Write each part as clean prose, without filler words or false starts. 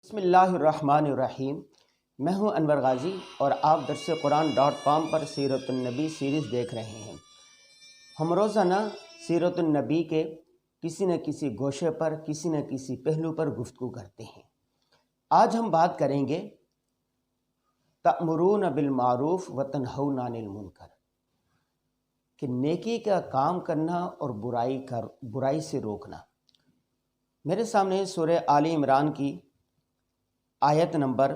بسم اللہ الرحمن الرحیم۔ میں ہوں انور غازی اور آپ درس قرآن.com پر سیرت النبی سیریز دیکھ رہے ہیں۔ ہم روزانہ سیرت النبی کے کسی نہ کسی گوشے پر کسی نہ کسی پہلو پر گفتگو کرتے ہیں۔ آج ہم بات کریں گے تأمرون بالمعروف وتنہون عن المنکر، کہ نیکی کا کام کرنا اور برائی سے روکنا۔ میرے سامنے سورہ آل عمران کی آیت نمبر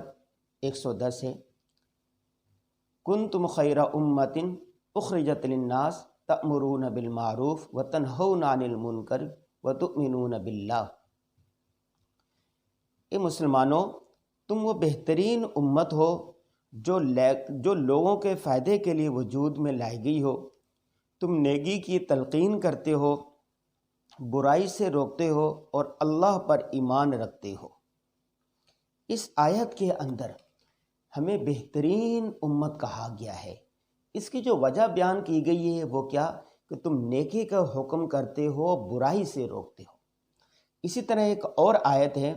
110 ہے۔ کنتم خیر امۃ اخرجت للناس تأمرون بالمعروف وتنہون عن المنکر وتؤمنون باللہ۔ اے مسلمانوں، تم وہ بہترین امت ہو جو لوگوں کے فائدے کے لیے وجود میں لائی گئی ہو۔ تم نیکی کی تلقین کرتے ہو، برائی سے روکتے ہو اور اللہ پر ایمان رکھتے ہو۔ اس آیت کے اندر ہمیں بہترین امت کہا گیا ہے۔ اس کی جو وجہ بیان کی گئی ہے وہ کیا؟ کہ تم نیکی کا حکم کرتے ہو، برائی سے روکتے ہو۔ اسی طرح ایک اور آیت ہے،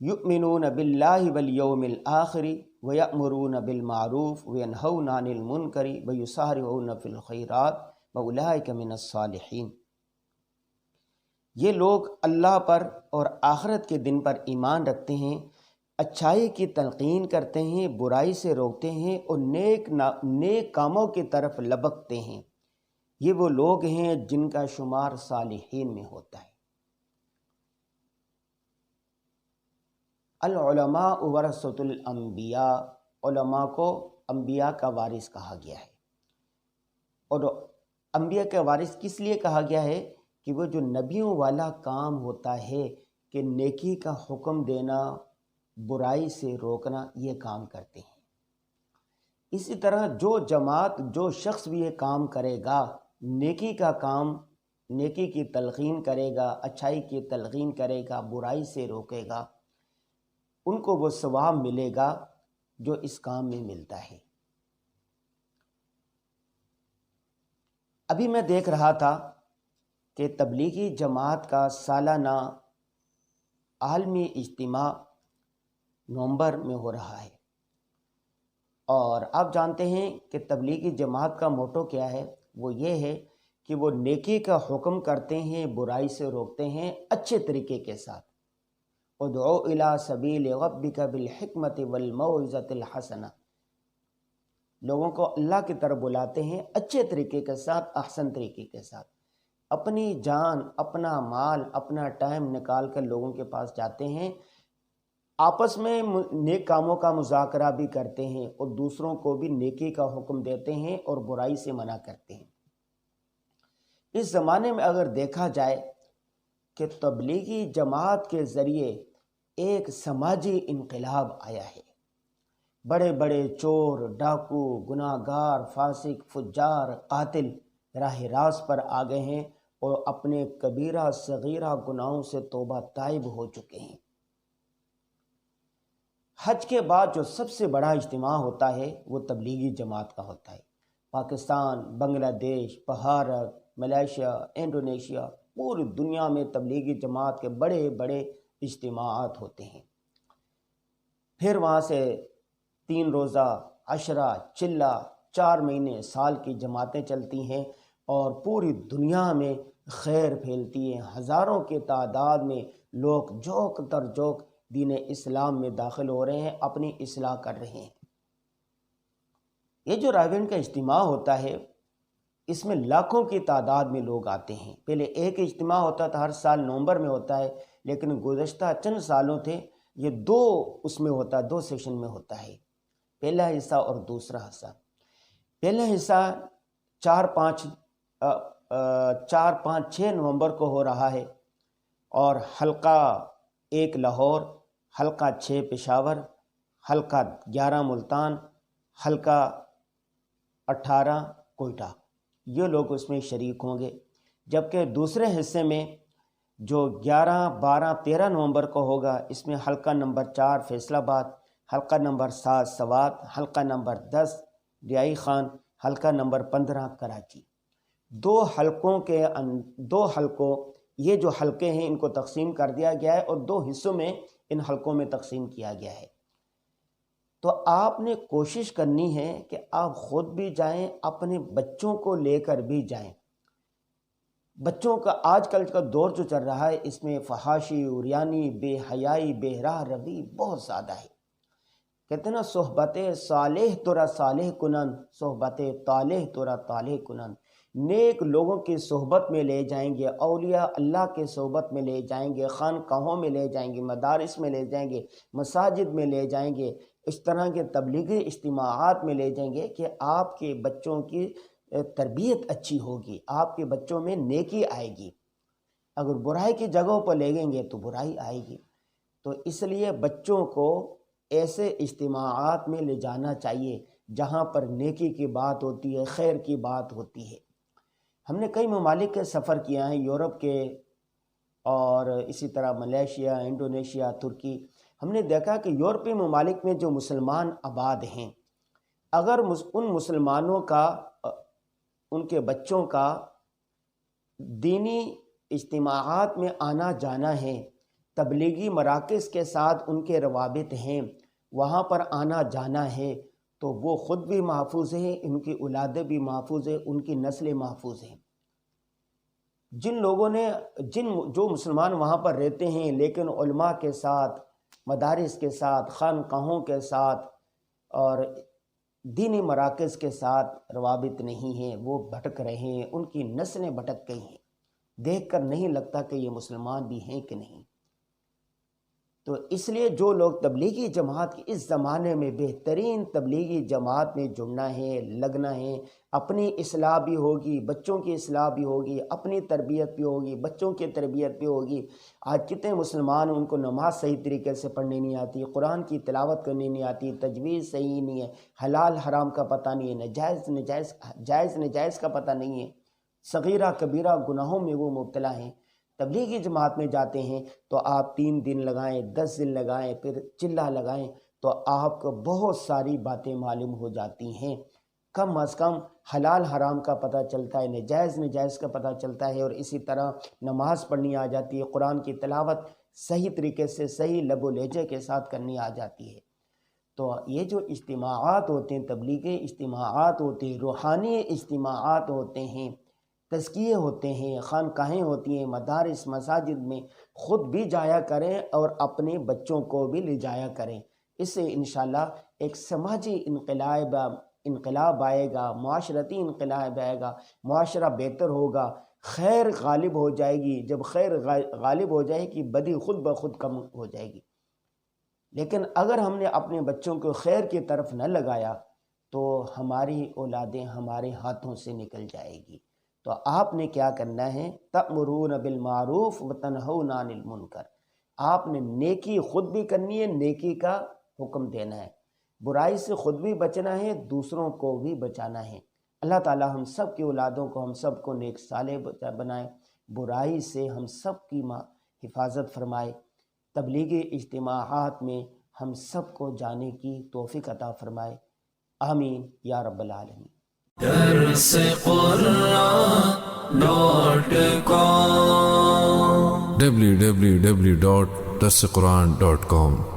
یؤمنون باللہ والیوم الآخر ویأمرون بالمعروف وینہون عن المنکر ویسارعون فی الخیرات واولئک من الصالحین۔ یہ لوگ اللہ پر اور آخرت کے دن پر ایمان رکھتے ہیں، اچھائی کی تلقین کرتے ہیں، برائی سے روکتے ہیں اور نیک کاموں کی طرف لبکتے ہیں۔ یہ وہ لوگ ہیں جن کا شمار صالحین میں ہوتا ہے۔ العلماء ورثۃ الانبیاء، علماء کو انبیاء کا وارث کہا گیا ہے۔ اور انبیاء کا وارث کس لیے کہا گیا ہے؟ کہ وہ جو نبیوں والا کام ہوتا ہے کہ نیکی کا حکم دینا، برائی سے روکنا، یہ کام کرتے ہیں۔ اسی طرح جو جماعت، جو شخص بھی یہ کام کرے گا، نیکی کا کام، نیکی کی تلقین کرے گا، اچھائی کی تلقین کرے گا، برائی سے روکے گا، ان کو وہ ثواب ملے گا جو اس کام میں ملتا ہے۔ ابھی میں دیکھ رہا تھا کہ تبلیغی جماعت کا سالانہ عالمی اجتماع نومبر میں ہو رہا ہے، اور آپ جانتے ہیں کہ تبلیغی جماعت کا موٹو کیا ہے؟ وہ یہ ہے کہ وہ نیکی کا حکم کرتے ہیں، برائی سے روکتے ہیں اچھے طریقے کے ساتھ۔ ادعو الی سبیل ربک بالحکمت والموعظۃ الحسنہ، لوگوں کو اللہ کی طرف بلاتے ہیں اچھے طریقے کے ساتھ، احسن طریقے کے ساتھ۔ اپنی جان، اپنا مال، اپنا ٹائم نکال کر لوگوں کے پاس جاتے ہیں، آپس میں نیک کاموں کا مذاکرہ بھی کرتے ہیں اور دوسروں کو بھی نیکی کا حکم دیتے ہیں اور برائی سے منع کرتے ہیں۔ اس زمانے میں اگر دیکھا جائے کہ تبلیغی جماعت کے ذریعے ایک سماجی انقلاب آیا ہے۔ بڑے بڑے چور، ڈاکو، گناہ گار، فاسق، فجار، قاتل راہ راست پر آ گئے ہیں اور اپنے کبیرہ صغیرہ گناہوں سے توبہ تائب ہو چکے ہیں۔ حج کے بعد جو سب سے بڑا اجتماع ہوتا ہے وہ تبلیغی جماعت کا ہوتا ہے۔ پاکستان، بنگلہ دیش، بھارت، ملیشیا، انڈونیشیا، پوری دنیا میں تبلیغی جماعت کے بڑے بڑے اجتماعات ہوتے ہیں۔ پھر وہاں سے 3 روزہ، عشرہ، چلہ، 4 مہینے، سال کی جماعتیں چلتی ہیں اور پوری دنیا میں خیر پھیلتی ہے۔ ہزاروں کی تعداد میں لوگ جوک در جوک دین اسلام میں داخل ہو رہے ہیں، اپنی اصلاح کر رہے ہیں۔ یہ جو رائیونڈ کا اجتماع ہوتا ہے، اس میں لاکھوں کی تعداد میں لوگ آتے ہیں۔ پہلے ایک اجتماع ہوتا تھا، ہر سال نومبر میں ہوتا ہے، لیکن گزشتہ چند سالوں تھے یہ 2 اس میں ہوتا ہے، 2 سیشن میں ہوتا ہے، پہلا حصہ اور دوسرا حصہ۔ پہلا حصہ 4-5-6 نومبر کو ہو رہا ہے، اور حلقہ 1 لاہور، حلقہ 6 پشاور، حلقہ 11 ملتان، حلقہ 18 کوئٹہ، یہ لوگ اس میں شریک ہوں گے۔ جبکہ دوسرے حصے میں جو 11، 12، 13 نومبر کو ہوگا، اس میں حلقہ نمبر 4 فیصل آباد، حلقہ نمبر 7 سوات، حلقہ نمبر 10 ریائی خان، حلقہ نمبر 15 کراچی۔ 2 حلقوں، یہ جو حلقے ہیں ان کو تقسیم کر دیا گیا ہے اور 2 حصوں میں ان حلقوں میں تقسیم کیا گیا ہے۔ تو آپ نے کوشش کرنی ہے کہ آپ خود بھی جائیں، اپنے بچوں کو لے کر بھی جائیں۔ بچوں کا آج کل کا دور جو چل رہا ہے، اس میں فحاشی، عریانی، بے حیائی، بے راہ روی بہت زیادہ ہے۔ کہتے ہیں نا، صحبت صالح ترا صالح کنن، صحبت طالح ترا طالح کنن۔ نیک لوگوں کی صحبت میں لے جائیں گے، اولیاء اللہ کے صحبت میں لے جائیں گے، خانقاہوں میں لے جائیں گے، مدارس میں لے جائیں گے، مساجد میں لے جائیں گے، اس طرح کے تبلیغی اجتماعات میں لے جائیں گے کہ آپ کے بچوں کی تربیت اچھی ہوگی، آپ کے بچوں میں نیکی آئے گی۔ اگر برائی کی جگہوں پر لے گیں گے تو برائی آئے گی۔ تو اس لیے بچوں کو ایسے اجتماعات میں لے جانا چاہیے جہاں پر نیکی کی بات ہوتی ہے، خیر کی بات ہوتی ہے۔ ہم نے کئی ممالک کے سفر کیا ہے، یورپ کے اور اسی طرح ملیشیا، انڈونیشیا، ترکی۔ ہم نے دیکھا کہ یورپی ممالک میں جو مسلمان آباد ہیں، اگر ان مسلمانوں کا، ان کے بچوں کا دینی اجتماعات میں آنا جانا ہے، تبلیغی مراکز کے ساتھ ان کے روابط ہیں، وہاں پر آنا جانا ہے، تو وہ خود بھی محفوظ ہیں، ان کی اولادیں بھی محفوظ ہیں، ان کی نسلیں محفوظ ہیں۔ جو مسلمان وہاں پر رہتے ہیں لیکن علماء کے ساتھ، مدارس کے ساتھ، خانقاہوں کے ساتھ اور دینی مراکز کے ساتھ روابط نہیں ہیں، وہ بھٹک رہے ہیں، ان کی نسلیں بھٹک گئی ہیں، دیکھ کر نہیں لگتا کہ یہ مسلمان بھی ہیں کہ نہیں۔ تو اس لیے جو لوگ تبلیغی جماعت کی اس زمانے میں بہترین تبلیغی جماعت میں جڑنا ہے، لگنا ہے، اپنی اصلاح بھی ہوگی، بچوں کی اصلاح بھی ہوگی، اپنی تربیت بھی ہوگی، بچوں کی تربیت بھی ہوگی۔ آج کتنے مسلمان ان کو نماز صحیح طریقے سے پڑھنی نہیں آتی، قرآن کی تلاوت کرنی نہیں آتی، تجوید صحیح نہیں ہے، حلال حرام کا پتہ نہیں ہے، جائز نجائز کا پتہ نہیں ہے، صغیرہ کبیرہ گناہوں میں وہ مبتلا ہیں۔ تبلیغی جماعت میں جاتے ہیں تو آپ 3 دن لگائیں، 10 دن لگائیں، پھر چلہ لگائیں، تو آپ کو بہت ساری باتیں معلوم ہو جاتی ہیں۔ کم از کم حلال حرام کا پتہ چلتا ہے، نجائز کا پتہ چلتا ہے، اور اسی طرح نماز پڑھنی آ جاتی ہے، قرآن کی تلاوت صحیح طریقے سے، صحیح لب و لہجے کے ساتھ کرنی آ جاتی ہے۔ تو یہ جو اجتماعات ہوتے ہیں، تبلیغی اجتماعات ہوتے ہیں، روحانی اجتماعات ہوتے ہیں، تزکیے ہوتے ہیں، خانقاہیں ہوتی ہیں، مدارس، مساجد میں خود بھی جایا کریں اور اپنے بچوں کو بھی لے جایا کریں۔ اس سے انشاءاللہ ایک سماجی انقلاب آئے گا، معاشرتی انقلاب آئے گا، معاشرہ بہتر ہوگا، خیر غالب ہو جائے گی۔ جب خیر غالب ہو جائے گی، بدی خود بخود کم ہو جائے گی۔ لیکن اگر ہم نے اپنے بچوں کو خیر کی طرف نہ لگایا تو ہماری اولادیں ہمارے ہاتھوں سے نکل جائے گی۔ تو آپ نے کیا کرنا ہے؟ تأمرون بالمعروف وتنہون عن المنکر۔ آپ نے نیکی خود بھی کرنی ہے، نیکی کا حکم دینا ہے، برائی سے خود بھی بچنا ہے، دوسروں کو بھی بچانا ہے۔ اللہ تعالی ہم سب کی اولادوں کو، ہم سب کو نیک صالح بنائے، برائی سے ہم سب کی حفاظت فرمائے، تبلیغی اجتماعات میں ہم سب کو جانے کی توفیق عطا فرمائے۔ آمین یا رب العالمین۔ www.darsequran.com